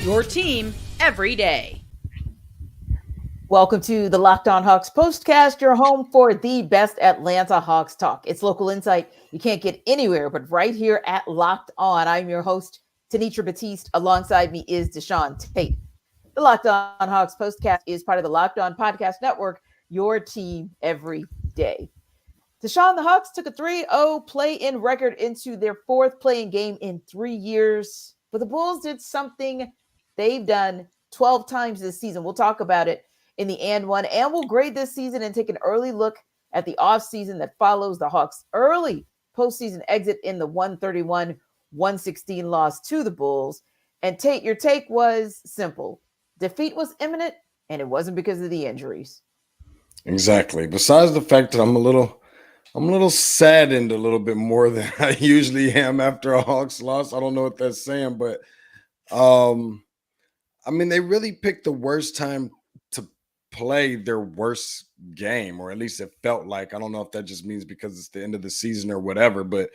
Your team every day. Welcome to the Locked On Hawks POSTCAST, your home for the best Atlanta Hawks talk. It's local insight you can't get anywhere but right here at Locked On. I'm your host, Tanitra Batiste. Alongside me is Deshaun Tate. The Locked On Hawks POSTCAST is part of the Locked On Podcast Network, your team every day. Deshaun, the Hawks took a 3-0 play-in record into their fourth play-in game in 3 years. But the Bulls did something they've done 12 times this season. We'll talk about it in the and one, and we'll grade this season and take an early look at the offseason that follows the Hawks' early postseason exit in the 131-116 loss to the Bulls. And Tate, your take was simple. Defeat was imminent, and it wasn't because of the injuries. Exactly. Besides the fact that I'm a little saddened a little bit more than I usually am after a Hawks loss. I don't know what that's saying, but I mean, they really picked the worst time to play their worst game, or at least it felt like. I don't know if that just means because it's the end of the season or whatever, but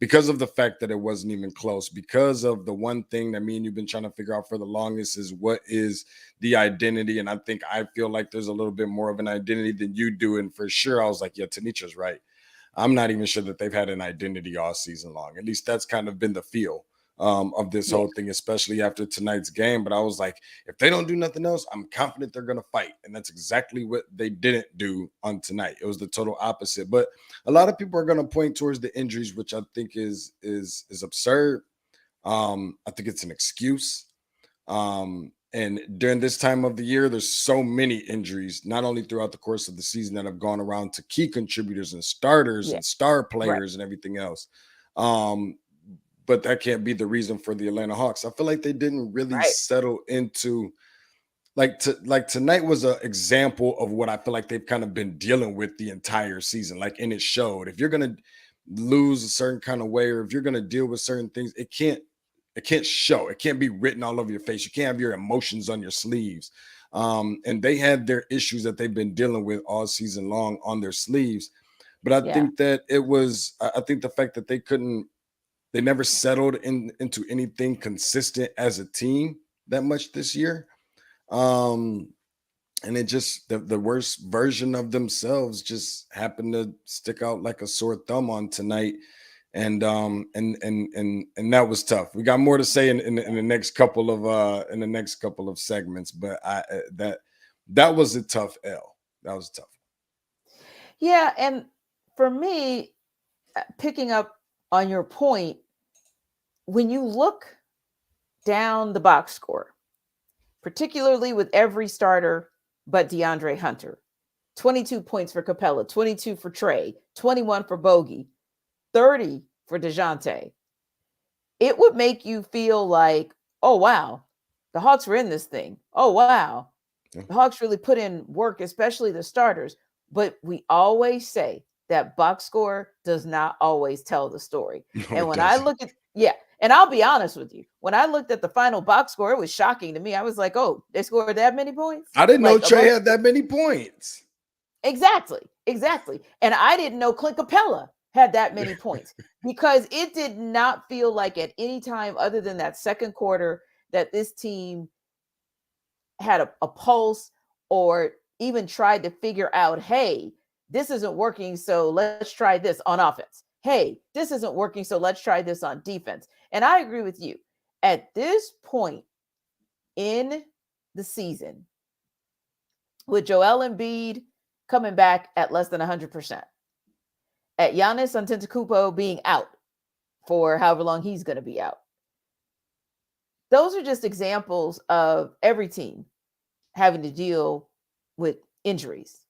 because of the fact that it wasn't even close, because of the one thing that me and you've been trying to figure out for the longest is what is the identity. And I feel like there's a little bit more of an identity than you do. And for sure, I was like, yeah, Tanitra's right. I'm not even sure that they've had an identity all season long. At least that's kind of been the feel of this whole thing, especially after tonight's game. But I was like, if they don't do nothing else, I'm confident they're going to fight. And that's exactly what they didn't do on tonight. It was the total opposite. But a lot of people are going to point towards the injuries, which I think is absurd. I think it's an excuse. And during this time of the year, there's so many injuries, not only throughout the course of the season that have gone around to key contributors and starters and star players and everything else. But that can't be the reason for the Atlanta Hawks. I feel like they didn't really settle into like tonight was an example of what I feel like they've kind of been dealing with the entire season. Like, and it showed. If you're gonna lose a certain kind of way, or if you're gonna deal with certain things, it can't show. It can't be written all over your face. You can't have your emotions on your sleeves. And they had their issues that they've been dealing with all season long on their sleeves. But I think that I think the fact that they never settled into anything consistent as a team that much this year. And it just, the worst version of themselves just happened to stick out like a sore thumb on tonight. And that was tough. We got more to say in the next couple of segments, but that was a tough L. That was tough. Yeah, and for me, picking up on your point, when you look down the box score, particularly with every starter but DeAndre Hunter, 22 points for Capella, 22 for Trey, 21 for Bogey, 30 for DeJounte, it would make you feel like, oh, wow, the Hawks were in this thing. Oh, wow, the Hawks really put in work, especially the starters. But we always say that box score does not always tell the story. No, and when I look at, and I'll be honest with you, when I looked at the final box score, it was shocking to me. I was like, oh, they scored that many points? I didn't know Trey had that many points. Exactly. And I didn't know Clint Capella had that many points, because it did not feel like at any time other than that second quarter that this team had a pulse or even tried to figure out, hey, this isn't working, so let's try this on offense. Hey, this isn't working, so let's try this on defense. And I agree with you. At this point in the season, with Joel Embiid coming back at less than 100%, at Giannis Antetokounmpo being out for however long he's going to be out, those are just examples of every team having to deal with injuries.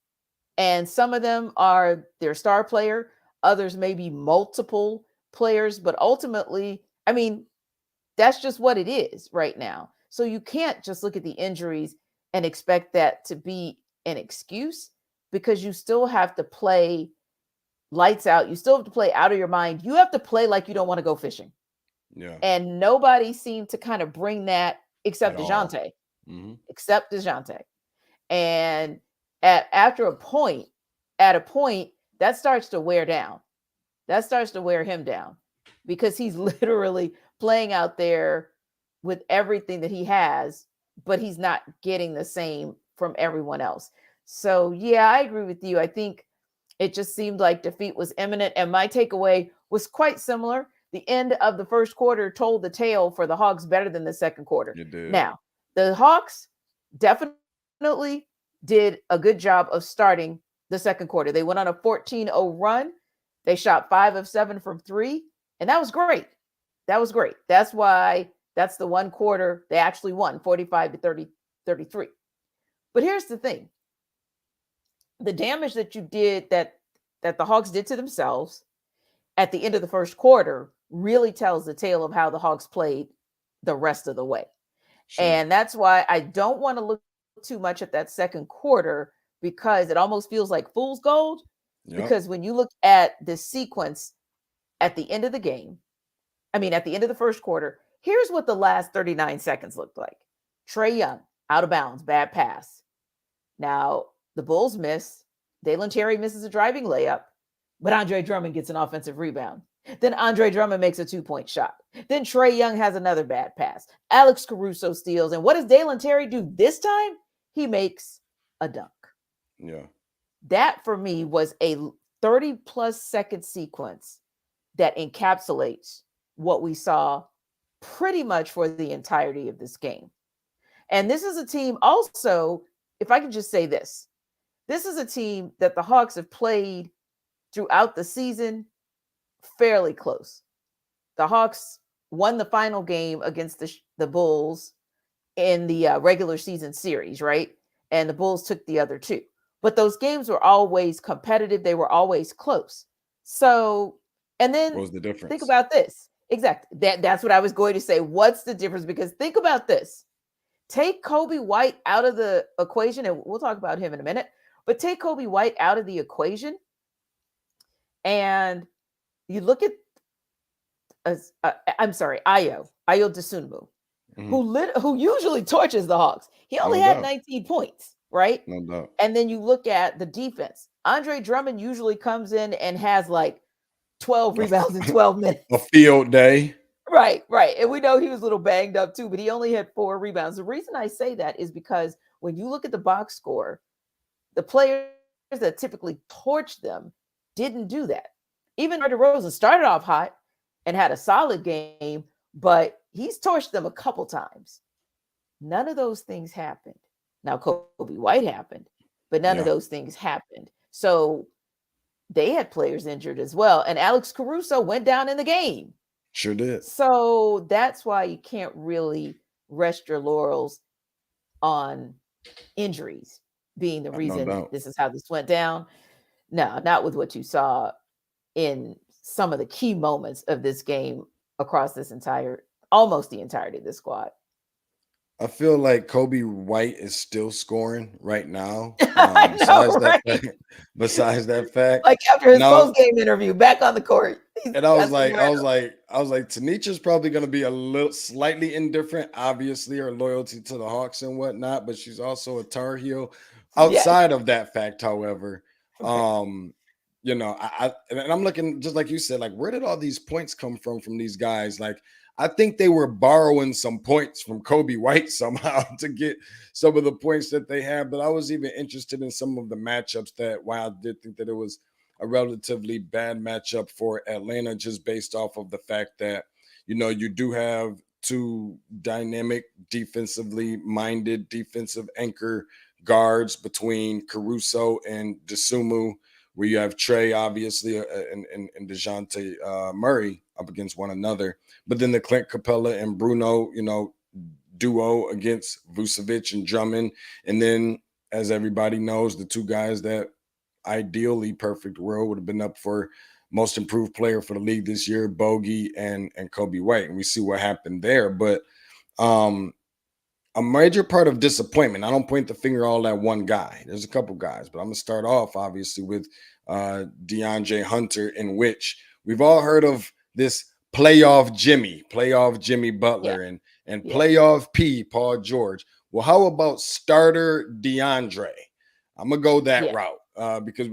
And some of them are their star player, others may be multiple players, but ultimately, I mean, that's just what it is right now. So you can't just look at the injuries and expect that to be an excuse, because you still have to play lights out. You still have to play out of your mind. You have to play like you don't want to go fishing. Yeah. And nobody seemed to kind of bring that except DeJounte. Mm-hmm. Except DeJounte. And at a point, that starts to wear down. That starts to wear him down, because he's literally playing out there with everything that he has, but he's not getting the same from everyone else. So, yeah, I agree with you. I think it just seemed like defeat was imminent. And my takeaway was quite similar. The end of the first quarter told the tale for the Hawks better than the second quarter. You did. Now, the Hawks definitely did a good job of starting the second quarter. They went on a 14-0 run. They shot 5 of 7 from 3, and that was great. That was great. That's why that's the one quarter they actually won 45-33. But here's the thing. The damage that you did that the Hawks did to themselves at the end of the first quarter really tells the tale of how the Hawks played the rest of the way. Sure. And that's why I don't want to look too much at that second quarter, because it almost feels like fool's gold. Yep. Because when you look at the sequence at the end of the game, at the end of the first quarter, here's what the last 39 seconds looked like. Trae Young, out of bounds, bad pass. Now, the Bulls miss. Dalen Terry misses a driving layup, but Andre Drummond gets an offensive rebound. Then Andre Drummond makes a 2-point shot. Then Trae Young has another bad pass. Alex Caruso steals. And what does Dalen Terry do this time? He makes a dunk. Yeah. That, for me, was a 30-plus second sequence that encapsulates what we saw pretty much for the entirety of this game. And this is a team also, if I can just say this is a team that the Hawks have played throughout the season fairly close. The Hawks won the final game against the Bulls in the regular season series, right? And the Bulls took the other 2. But those games were always competitive. They were always close. So, and then what was the difference? Think about this. Exactly. That's what I was going to say. What's the difference? Because think about this. Take Kobe White out of the equation, and we'll talk about him in a minute, but take Kobe White out of the equation, and you look at, Ayo Dosunmu, who usually torches the Hawks. He only had 19 points, right? No doubt. And then you look at the defense. Andre Drummond usually comes in and has like 12 rebounds in 12 minutes. A field day. Right. And we know he was a little banged up too, but he only had 4 rebounds. The reason I say that is because when you look at the box score, the players that typically torch them didn't do that. Even DeRozan started off hot and had a solid game, but he's torched them a couple times. None of those things happened. Now, Kobe White happened, but none of those things happened. So they had players injured as well. And Alex Caruso went down in the game. Sure did. So that's why you can't really rest your laurels on injuries being the reason this is how this went down. No, not with what you saw in some of the key moments of this game across this almost the entirety of the squad. I feel like Kobe White is still scoring right now. Besides that fact, like after his post-game interview, back on the court. And I was like, Tanicia's probably going to be a little slightly indifferent. Obviously, her loyalty to the Hawks and whatnot, but she's also a Tar Heel. Outside of that fact, however, I'm looking just like you said, like where did all these points come from these guys? Like I think they were borrowing some points from Kobe White somehow to get some of the points that they had. But I was even interested in some of the matchups that, while I did think that it was a relatively bad matchup for Atlanta, just based off of the fact that, you do have 2 dynamic, defensively minded, defensive anchor guards between Caruso and Dosunmu, where you have Trae, obviously, and DeJounte Murray up against one another. But then the Clint Capella and Bruno, duo against Vucevic and Drummond. And then, as everybody knows, the 2 guys that ideally perfect world would have been up for most improved player for the league this year, Bogey and Kobe White. And we see what happened there. But a major part of disappointment, I don't point the finger all at one guy. There's a couple guys, but I'm going to start off, obviously, with DeAndre Hunter, in which we've all heard of this playoff Jimmy Butler and playoff P, Paul George. Well, how about starter DeAndre? I'm going to go that route because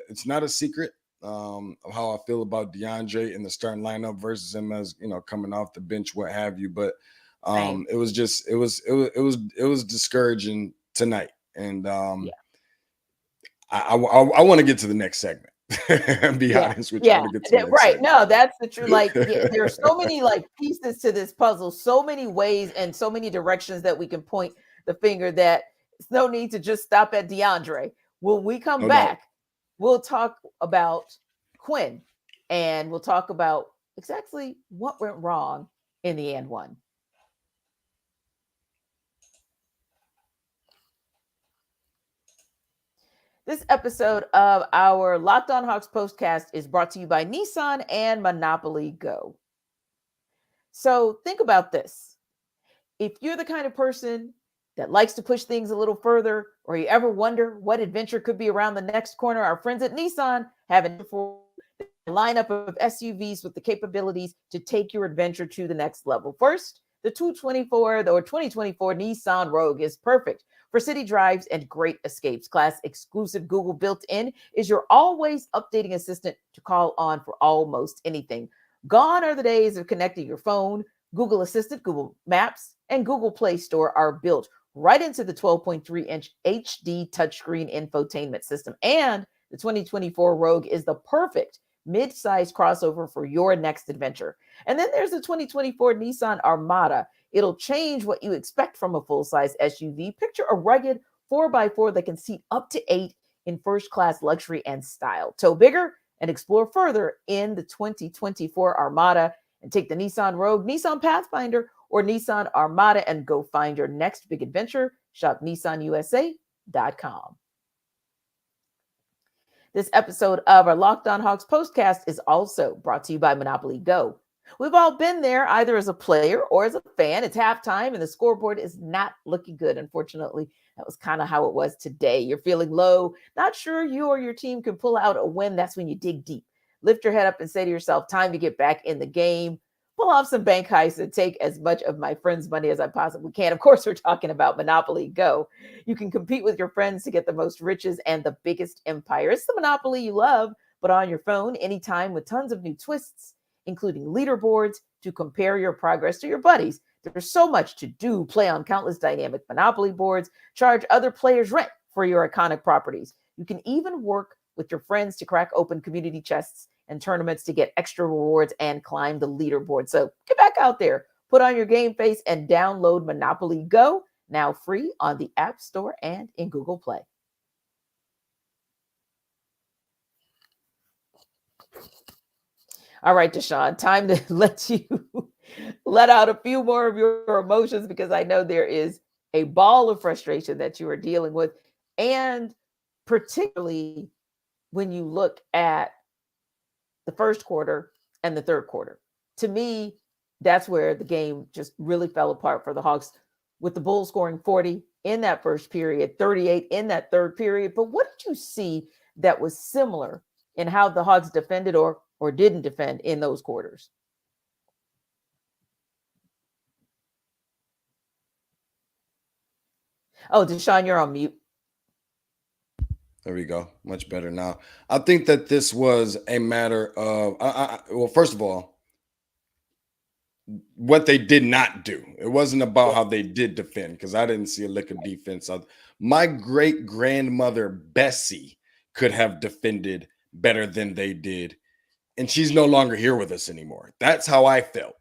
it's not a secret. of how I feel about DeAndre in the starting lineup versus him as, coming off the bench, what have you. But Same. it was discouraging tonight. And Yeah. I want to get to the next segment. Be Yeah. honest with you. I Yeah. want to get to the next Right. segment. No, that's the truth. Like, yeah, there are so many like pieces to this puzzle, so many ways and so many directions that we can point the finger that it's no need to just stop at DeAndre. When we come No doubt. back, we'll talk about Quinn and we'll talk about exactly what went wrong in the and one. This episode of our Locked On Hawks postcast is brought to you by Nissan and Monopoly Go. So think about this. If you're the kind of person that likes to push things a little further, or you ever wonder what adventure could be around the next corner, our friends at Nissan have a lineup of SUVs with the capabilities to take your adventure to the next level. First, the 2024 Nissan Rogue is perfect for city drives and great escapes. Class exclusive Google built-in is your always updating assistant to call on for almost anything. Gone are the days of connecting your phone. Google Assistant, Google Maps, and Google Play Store are built right into the 12.3-inch HD touchscreen infotainment system. And the 2024 Rogue is the perfect mid-size crossover for your next adventure. And then there's the 2024 Nissan Armada. It'll change what you expect from a full-size SUV. Picture a rugged 4x4 that can seat up to 8 in first-class luxury and style. Tow bigger and explore further in the 2024 Armada and take the Nissan Rogue, Nissan Pathfinder, or Nissan Armada and go find your next big adventure. Shop NissanUSA.com. This episode of our Locked On Hawks postcast is also brought to you by Monopoly Go. We've all been there either as a player or as a fan. It's halftime and the scoreboard is not looking good. Unfortunately, that was kind of how it was today. You're feeling low, not sure you or your team can pull out a win. That's when you dig deep. Lift your head up and say to yourself, time to get back in the game. Pull off some bank heists and take as much of my friends' money as I possibly can. Of course, we're talking about Monopoly Go. You can compete with your friends to get the most riches and the biggest empire. It's the Monopoly you love, but on your phone, anytime, with tons of new twists, including leaderboards to compare your progress to your buddies. There's so much to do. Play on countless dynamic Monopoly boards, charge other players rent for your iconic properties. You can even work with your friends to crack open community chests and tournaments to get extra rewards and climb the leaderboard. So get back out there, put on your game face, and download Monopoly Go, now free on the App Store and in Google Play. All right, Deshaun, time to let you let out a few more of your emotions, because I know there is a ball of frustration that you are dealing with. And particularly when you look at the first quarter and the third quarter. To me, that's where the game just really fell apart for the Hawks, with the Bulls scoring 40 in that first period, 38 in that third period. But what did you see that was similar in how the Hawks defended or didn't defend in those quarters? Oh, Deshaun, you're on mute. There we go. Much better now. I think that this was a matter of, well, first of all, what they did not do. It wasn't about how they did defend, because I didn't see a lick of defense. My great grandmother Bessie could have defended better than they did, and she's no longer here with us anymore. That's how I felt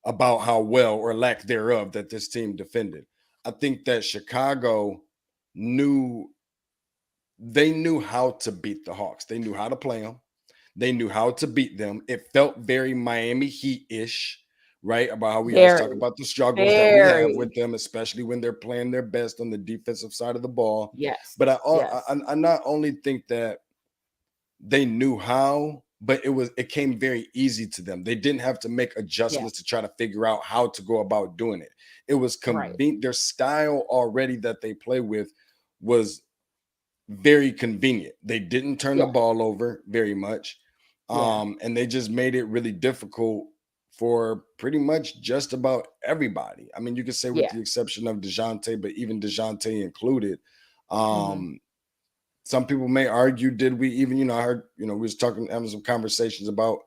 about how well, or lack thereof, that this team defended. I think that Chicago knew how to beat the Hawks. They knew how to play them. They knew how to beat them. It felt very Miami Heat-ish, right? About how we always talk about the struggles that we have with them, especially when they're playing their best on the defensive side of the ball. Yes. But I not only think that they knew how, but it came very easy to them. They didn't have to make adjustments to try to figure out how to go about doing it. It was convenient. Their style already that they play with was very convenient. They didn't turn the ball over very much. And they just made it really difficult for pretty much just about everybody. I mean, you could say with the exception of DeJounte, but even DeJounte included, some people may argue, did we even, I heard, we was having some conversations about,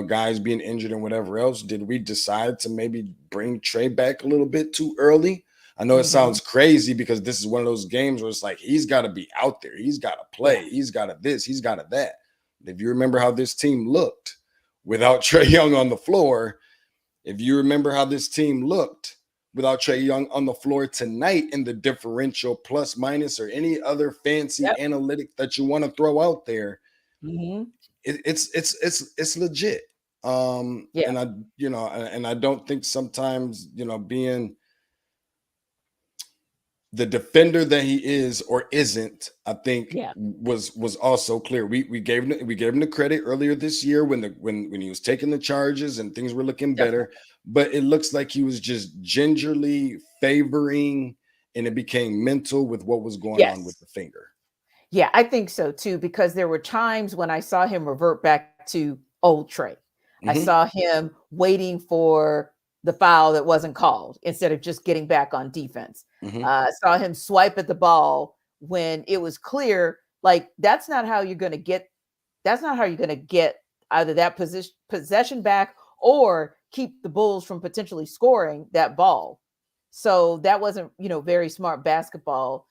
guys being injured and whatever else. Did we decide to maybe bring Trey back a little bit too early? I know it Mhm. sounds crazy because this is one of those games where it's like, he's got to be out there. He's got to play. Yeah. He's got to this. He's got to that. If you remember how this team looked without Trey Young on the floor, if you remember how this team looked without Trey Young on the floor tonight in the differential plus minus or any other fancy Yep. analytic that you want to throw out there, Mhm. it's legit. Yeah. And I don't think sometimes, being the defender that he is or isn't, I think Yeah. was also clear. We gave him the credit earlier this year when he was taking the charges and things were looking Definitely. better, but it looks like he was just gingerly favoring, and it became mental with what was going on with Yes. the finger. Yeah, I think so too, because there were times when I saw him revert back to old Trey. I Hmm. saw him waiting for the foul that wasn't called instead of just getting back on defense. Hmm. I saw him swipe at the ball when it was clear, like that's not how you're going to get either that possession back or keep the Bulls from potentially scoring that ball. So that wasn't, very smart basketball,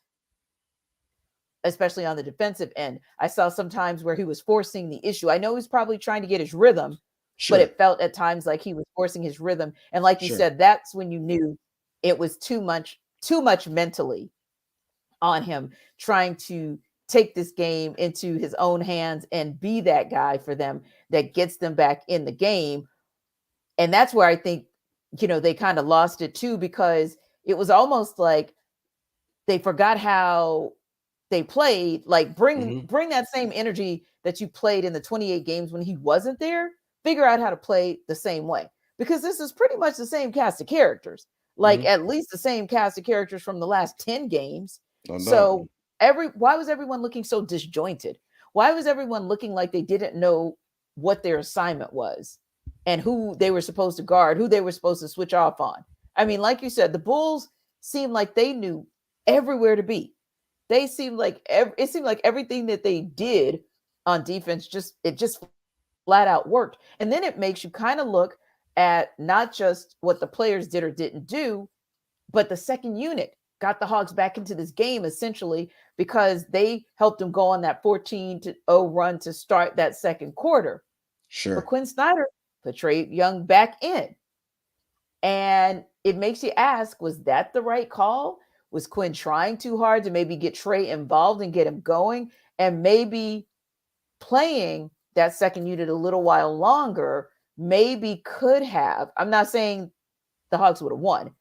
especially on the defensive end. I saw sometimes where he was forcing the issue. I know he was probably trying to get his rhythm, but it Sure. felt at times like he was forcing his rhythm. And like you Sure. said, that's when you knew it was too much mentally on him, trying to take this game into his own hands and be that guy for them that gets them back in the game. And that's where I think, they kind of lost it too, because it was almost like they forgot how they played. Like bring Hmm. bring that same energy that you played in the 28 games when he wasn't there. Figure out how to play the same way, because this is pretty much the same cast of characters. Like Hmm. at least the same cast of characters from the last 10 games. No doubt. So why was everyone looking so disjointed? Why was everyone looking like they didn't know what their assignment was and who they were supposed to guard, who they were supposed to switch off on? I mean, like you said, the Bulls seemed like they knew everywhere to be. They seemed like it seemed like everything that they did on defense just flat out worked. And then it makes you kind of look at not just what the players did or didn't do, but the second unit got the Hawks back into this game essentially because they helped them go on that 14-0 run to start that second quarter. But Sure. Quinn Snyder put Trey Young back in. And it makes you ask, was that the right call? Was Quinn trying too hard to maybe get Trey involved and get him going? And maybe playing that second unit a little while longer maybe could have. I'm not saying the Hawks would have won.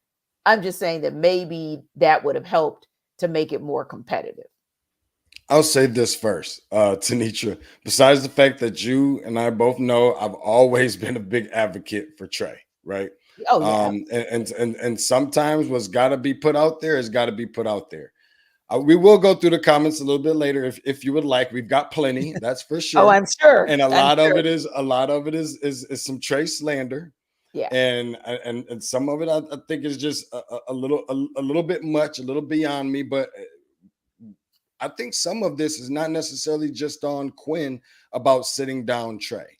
I'm just saying that maybe that would have helped to make it more competitive. I'll say this first, Tanitra. Besides the fact that you and I both know I've always been a big advocate for Trey, right? Oh yeah. And sometimes what's got to be put out there has got to be put out there. We will go through the comments a little bit later if you would like. We've got plenty, that's for Oh, sure. I'm sure. And a I'm lot of sure. it is some Trey slander, Yeah. and some of it I think is just a little bit much, a little beyond me, but I think some of this is not necessarily just on Quinn about sitting down Trey.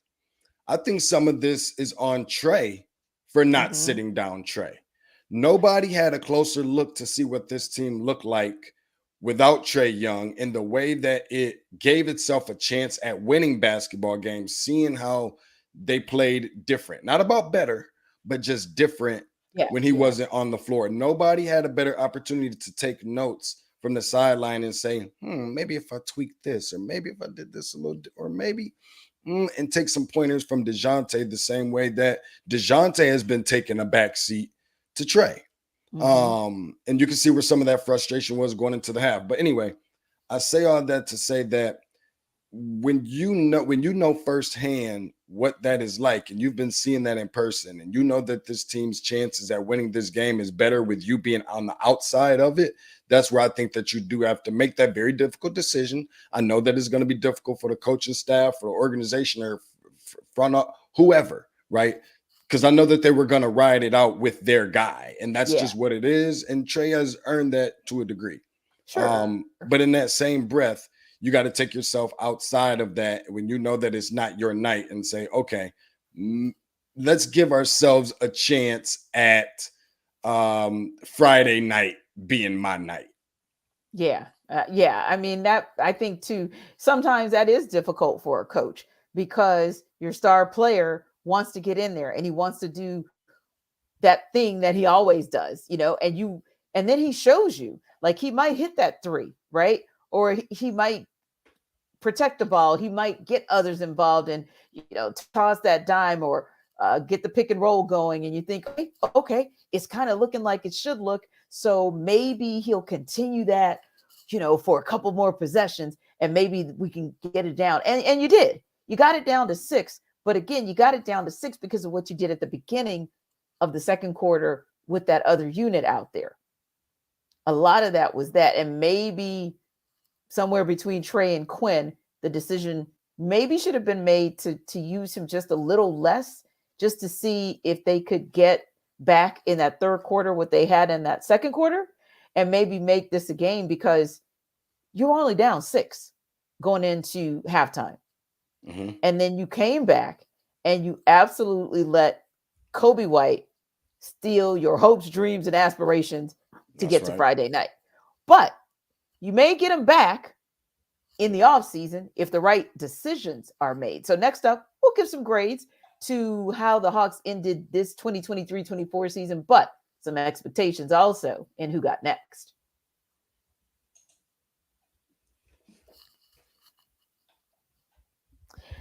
I think some of this is on Trey for not Hmm. sitting down Trey. Nobody had a closer look to see what this team looked like without Trey Young in the way that it gave itself a chance at winning basketball games, seeing how they played different. Not about better, but just different Yeah. when he Yeah. wasn't on the floor. Nobody had a better opportunity to take notes from the sideline and say, maybe if I tweak this, or maybe if I did this a little, or maybe and take some pointers from DeJounte the same way that DeJounte has been taking a back seat to Trey. Hmm. And you can see where some of that frustration was going into the half. But anyway, I say all that to say that when you know firsthand what that is like, and you've been seeing that in person, and you know that this team's chances at winning this game is better with you being on the outside of it, that's where I think that you do have to make that very difficult decision. I know that it's going to be difficult for the coaching staff, for the organization, or front up, whoever, right? Because I know that they were going to ride it out with their guy, and that's Yeah. just what it is. And Trey has earned that to a degree. Sure. But in that same breath, you got to take yourself outside of that when you know that it's not your night and say, okay, let's give ourselves a chance at Friday night being my night. Yeah. Yeah. I mean, that I think too, sometimes that is difficult for a coach because your star player wants to get in there and he wants to do that thing that he always does, and then he shows you, like, he might hit that three, right? Or he might protect the ball. He might get others involved and, toss that dime or get the pick and roll going. And you think, okay, it's kind of looking like it should look. So maybe he'll continue that, for a couple more possessions and maybe we can get it down. And you did. You got it down to 6. But again, you got it down to 6 because of what you did at the beginning of the second quarter with that other unit out there. A lot of that was that. And maybe somewhere between Trey and Quinn, the decision maybe should have been made to use him just a little less, just to see if they could get back in that third quarter what they had in that second quarter and maybe make this a game, because you're only down 6 going into halftime. Mm-hmm. And then you came back and you absolutely let Kobe White steal your hopes, dreams, and aspirations to get to Friday night. But you may get him back in the offseason if the right decisions are made. So next up, we'll give some grades to how the Hawks ended this 2023-24 season, but some expectations also in who got next.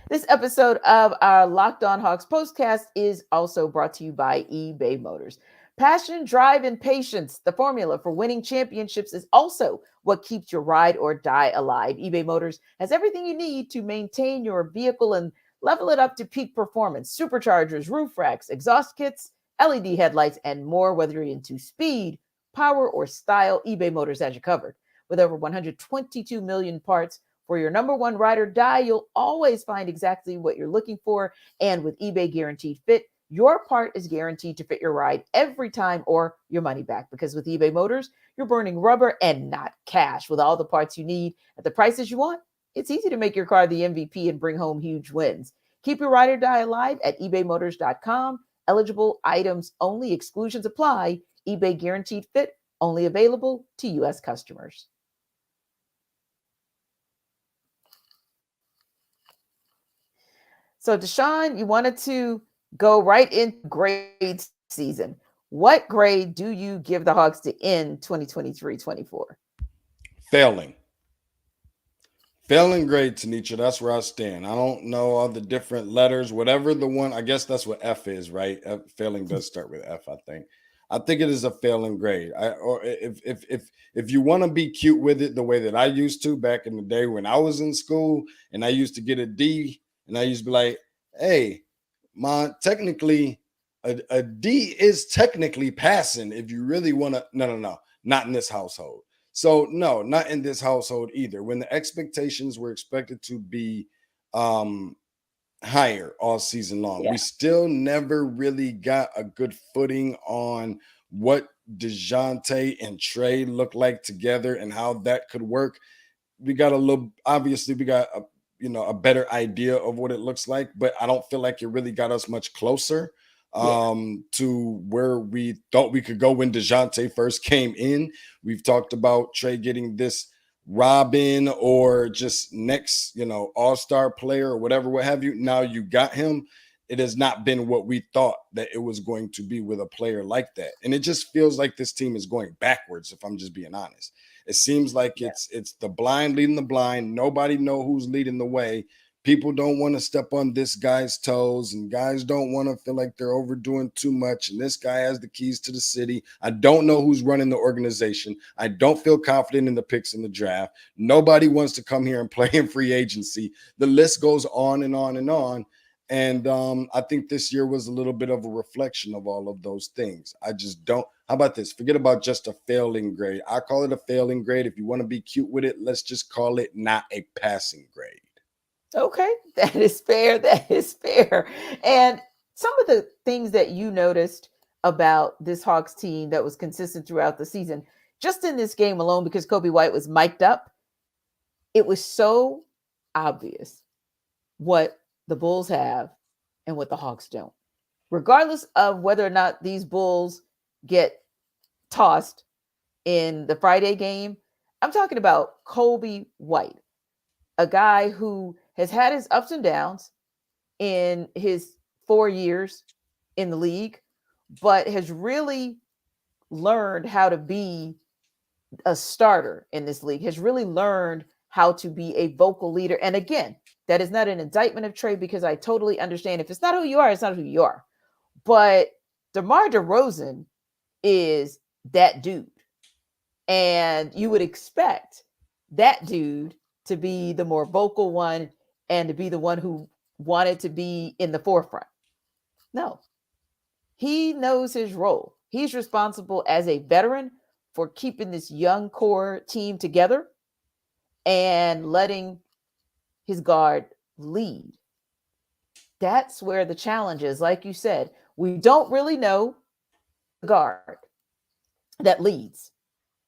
This episode of our Locked On Hawks postcast is also brought to you by eBay Motors. Passion, drive, and patience, the formula for winning championships, is also what keeps your ride or die alive. eBay Motors has everything you need to maintain your vehicle and level it up to peak performance. Superchargers, roof racks, exhaust kits, LED headlights, and more. Whether you're into speed, power, or style, eBay Motors has you covered. With over 122 million parts for your number one ride or die, you'll always find exactly what you're looking for. And with eBay Guaranteed Fit, your part is guaranteed to fit your ride every time or your money back. Because with eBay Motors, you're burning rubber and not cash. With all the parts you need at the prices you want, it's easy to make your car the MVP and bring home huge wins. Keep your ride or die alive at ebaymotors.com. Eligible items only. Exclusions apply. eBay Guaranteed Fit, only available to U.S. customers. So, Deshaun, you wanted to go right into grade season. What grade do you give the Hawks to end 2023-24? Failing grade, Tanisha. That's where I stand. I don't know all the different letters, whatever the one, I guess that's what F is, right? Failing does start with F, I think. I think it is a failing grade. Or if you want to be cute with it the way that I used to back in the day when I was in school and I used to get a D, and I used to be like, hey, technically a D is technically passing if you really want to. No, not in this household. So no, not in this household either. When the expectations were expected to be higher all season long, we still never really got a good footing on what DeJounte and Trey look like together and how that could work. We got a better idea of what it looks like, but I don't feel like it really got us much closer to where we thought we could go when DeJounte first came in. We've talked about Trey getting this Robin or just next, all-star player or whatever, what have you. Now you got him. It has not been what we thought that it was going to be with a player like that. And it just feels like this team is going backwards, if I'm just being honest. It seems like it's the blind leading the blind. Nobody know who's leading the way. People don't want to step on this guy's toes, and guys don't want to feel like they're overdoing too much. And this guy has the keys to the city. I don't know who's running the organization. I don't feel confident in the picks in the draft. Nobody wants to come here and play in free agency. The list goes on and on and on. And I think this year was a little bit of a reflection of all of those things. I just don't. How about this? Forget about just a failing grade. I call it a failing grade. If you want to be cute with it, let's just call it not a passing grade. Okay, that is fair. That is fair. And some of the things that you noticed about this Hawks team that was consistent throughout the season, just in this game alone, because Kobe White was mic'd up, it was so obvious what the Bulls have and what the Hawks don't. Regardless of whether or not these Bulls get tossed in the Friday game, I'm talking about Kobe White, a guy who has had his ups and downs in his 4 years in the league, but has really learned how to be a starter in this league, has really learned how to be a vocal leader. And again, that is not an indictment of Trey, because I totally understand if it's not who you are, it's not who you are. But DeMar DeRozan is that dude. And you would expect that dude to be the more vocal one and to be the one who wanted to be in the forefront. No, he knows his role. He's responsible as a veteran for keeping this young core team together and letting his guard lead. That's where the challenge is. Like you said, we don't really know the guard that leads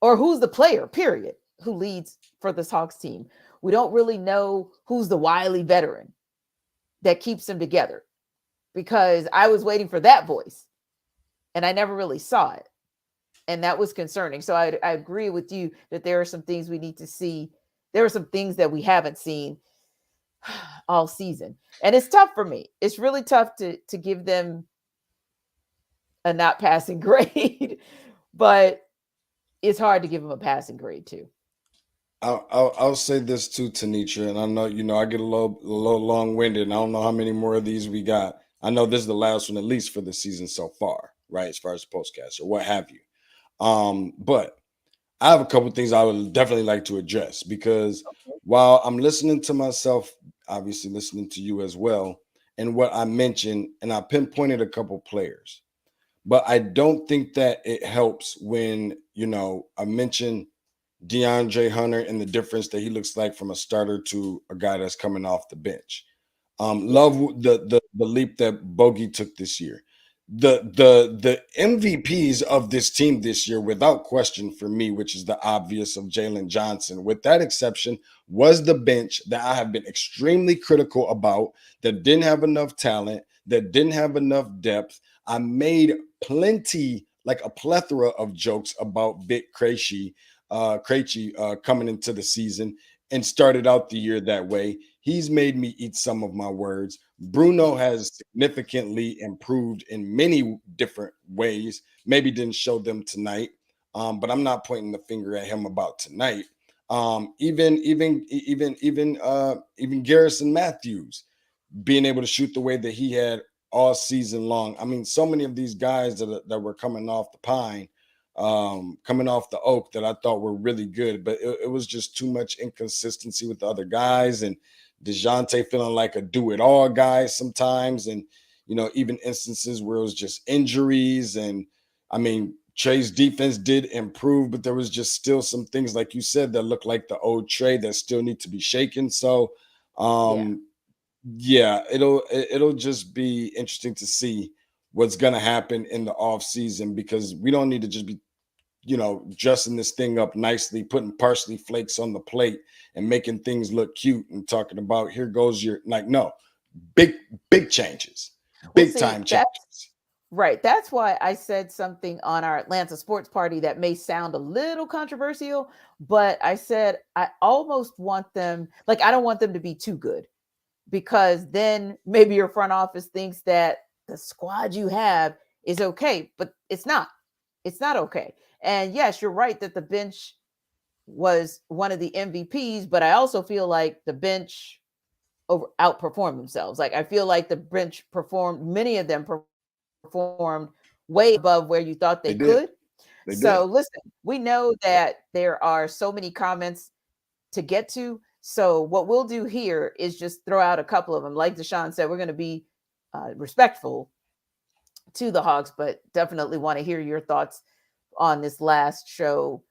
or who's the player, period, who leads for this Hawks team. We don't really know who's the wily veteran that keeps them together, because I was waiting for that voice and I never really saw it. And that was concerning. So I agree with you that there are some things we need to see. There are some things that we haven't seen all season. And it's tough for me. It's really tough to give them a not passing grade, but it's hard to give them a passing grade too. I'll say this too, Tanisha, and I know I get a little long-winded, and I don't know how many more of these we got. I know this is the last one, at least for the season so far, right? As far as the postcast or what have you. But I have a couple things I would definitely like to address, because while I'm listening to myself, obviously listening to you as well, and what I mentioned, and I pinpointed a couple players, but I don't think that it helps when I mentioned DeAndre Hunter and the difference that he looks like from a starter to a guy that's coming off the bench. Love the leap that Bogey took this year. The MVPs of this team this year, without question for me, which is the obvious of Jalen Johnson, with that exception, was the bench that I have been extremely critical about, that didn't have enough talent, that didn't have enough depth. I made plenty, like a plethora of jokes about Vic Krejci coming into the season, and started out the year that way. He's made me eat some of my words. Bruno has significantly improved in many different ways. Maybe didn't show them tonight, but I'm not pointing the finger at him about tonight. Even Garrison Matthews being able to shoot the way that he had all season long. I mean, so many of these guys that were coming off the pine, coming off the oak, that I thought were really good, but it was just too much inconsistency with the other guys, and DeJounte feeling like a do-it-all guy sometimes, and even instances where it was just injuries. And I mean, Trey's defense did improve, but there was just still some things, like you said, that look like the old Trey that still need to be shaken. So yeah, it'll just be interesting to see what's going to happen in the off season, because we don't need to just be dressing this thing up nicely, putting parsley flakes on the plate and making things look cute and talking about, here goes your, like, no, big changes, big time changes. Right. That's why I said something on our Atlanta sports party that may sound a little controversial, but I said I almost want them, like, I don't want them to be too good, because then maybe your front office thinks that the squad you have is okay, but it's not. It's not okay. And yes, you're right that the bench was one of the MVPs, but I also feel like the bench outperformed themselves. Like, I feel like the bench many of them performed way above where you thought they could. So listen, we know that there are so many comments to get to. So what we'll do here is just throw out a couple of them. Like Deshaun said, we're going to be respectful to the Hawks, but definitely want to hear your thoughts on this last show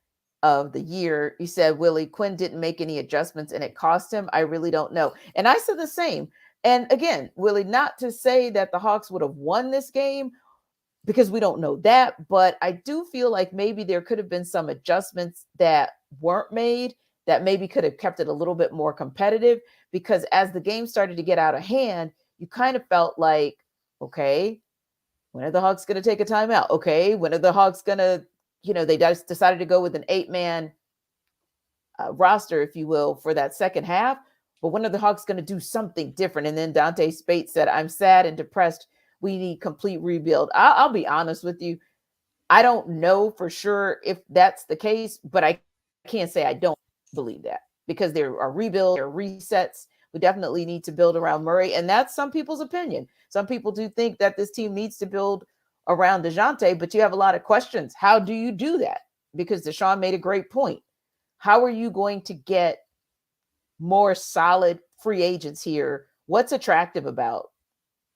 of the year. You said, Willie, Quinn didn't make any adjustments and it cost him. I really don't know. And I said the same. And again, Willie, not to say that the Hawks would have won this game, because we don't know that, but I do feel like maybe there could have been some adjustments that weren't made that maybe could have kept it a little bit more competitive, because as the game started to get out of hand, you kind of felt like, okay, when are the Hawks going to take a timeout? Okay, when are the Hawks going to, they just decided to go with an 8-man roster, if you will, for that second half. But when are the Hawks going to do something different? And then Dante Spate said, I'm sad and depressed. We need complete rebuild. I'll be honest with you. I don't know for sure if that's the case, but I can't say I don't believe that, because there are rebuilds, there are resets. We definitely need to build around Murray. And that's some people's opinion. Some people do think that this team needs to build around DeJounte, but you have a lot of questions. How do you do that? Because Deshaun made a great point. How are you going to get more solid free agents here? What's attractive about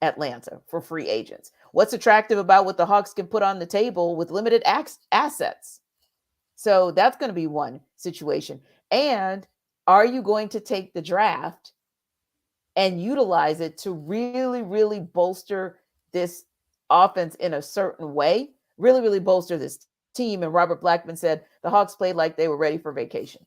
Atlanta for free agents? What's attractive about what the Hawks can put on the table with limited assets? So that's going to be one situation. And are you going to take the draft and utilize it to really, really bolster this offense in a certain way? Really, really bolster this team. And Robert Blackman said the Hawks played like they were ready for vacation.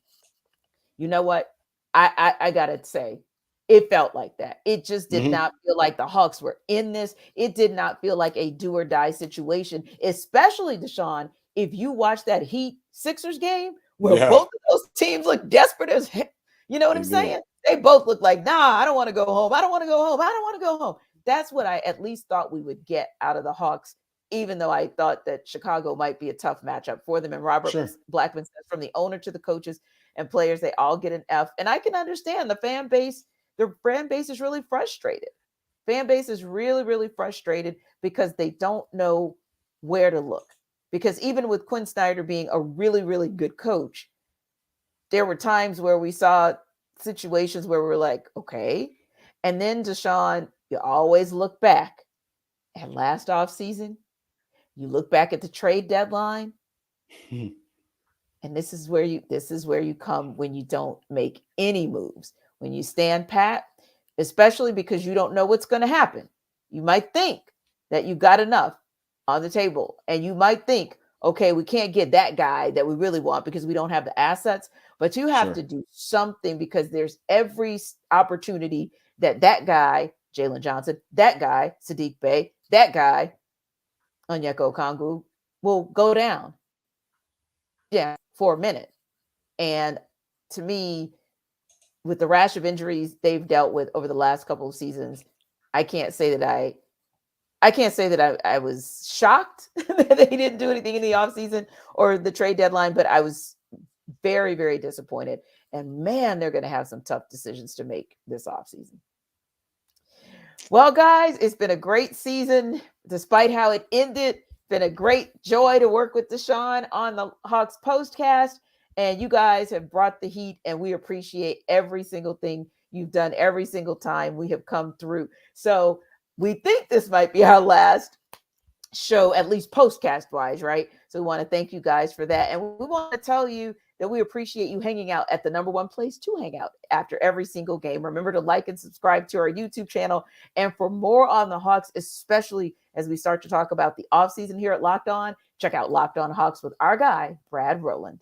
You know what? I gotta say, it felt like that. It just did not feel like the Hawks were in this. It did not feel like a do or die situation, especially, Deshaun, if you watch that Heat Sixers game where both of those teams look desperate as heck. You know what I'm saying? They both look like, nah, I don't want to go home. I don't want to go home. I don't want to go home. That's what I at least thought we would get out of the Hawks, even though I thought that Chicago might be a tough matchup for them. And Robert Blackman says, from the owner to the coaches and players, they all get an F. And I can understand the fan base is really frustrated. Fan base is really, really frustrated because they don't know where to look. Because even with Quinn Snyder being a really, really good coach, there were times where we saw situations where we're like, okay. And then, Deshaun, you always look back at last offseason. You look back at the trade deadline. And this is where you come when you don't make any moves, when you stand pat, especially because you don't know what's going to happen. You might think that you got enough on the table, and you might think, okay, we can't get that guy that we really want because we don't have the assets, but you have to do something, because there's every opportunity that guy, Jalen Johnson, that guy, Sadiq Bey, that guy, Onyeka Okongwu, will go down. Yeah, for a minute. And to me, with the rash of injuries they've dealt with over the last couple of seasons, I can't say that I was shocked that they didn't do anything in the offseason or the trade deadline, but I was very, very disappointed. And man, they're going to have some tough decisions to make this offseason. Well, guys, it's been a great season, despite how it ended. Been a great joy to work with Deshaun on the Hawks Postcast, and you guys have brought the heat, and we appreciate every single thing you've done every single time we have come through. So we think this might be our last show, at least Postcast wise, right? So we want to thank you guys for that, and we want to tell you that we appreciate you hanging out at the number one place to hang out after every single game. Remember to like and subscribe to our YouTube channel. And for more on the Hawks, especially as we start to talk about the offseason here at Locked On, check out Locked On Hawks with our guy, Brad Rowland.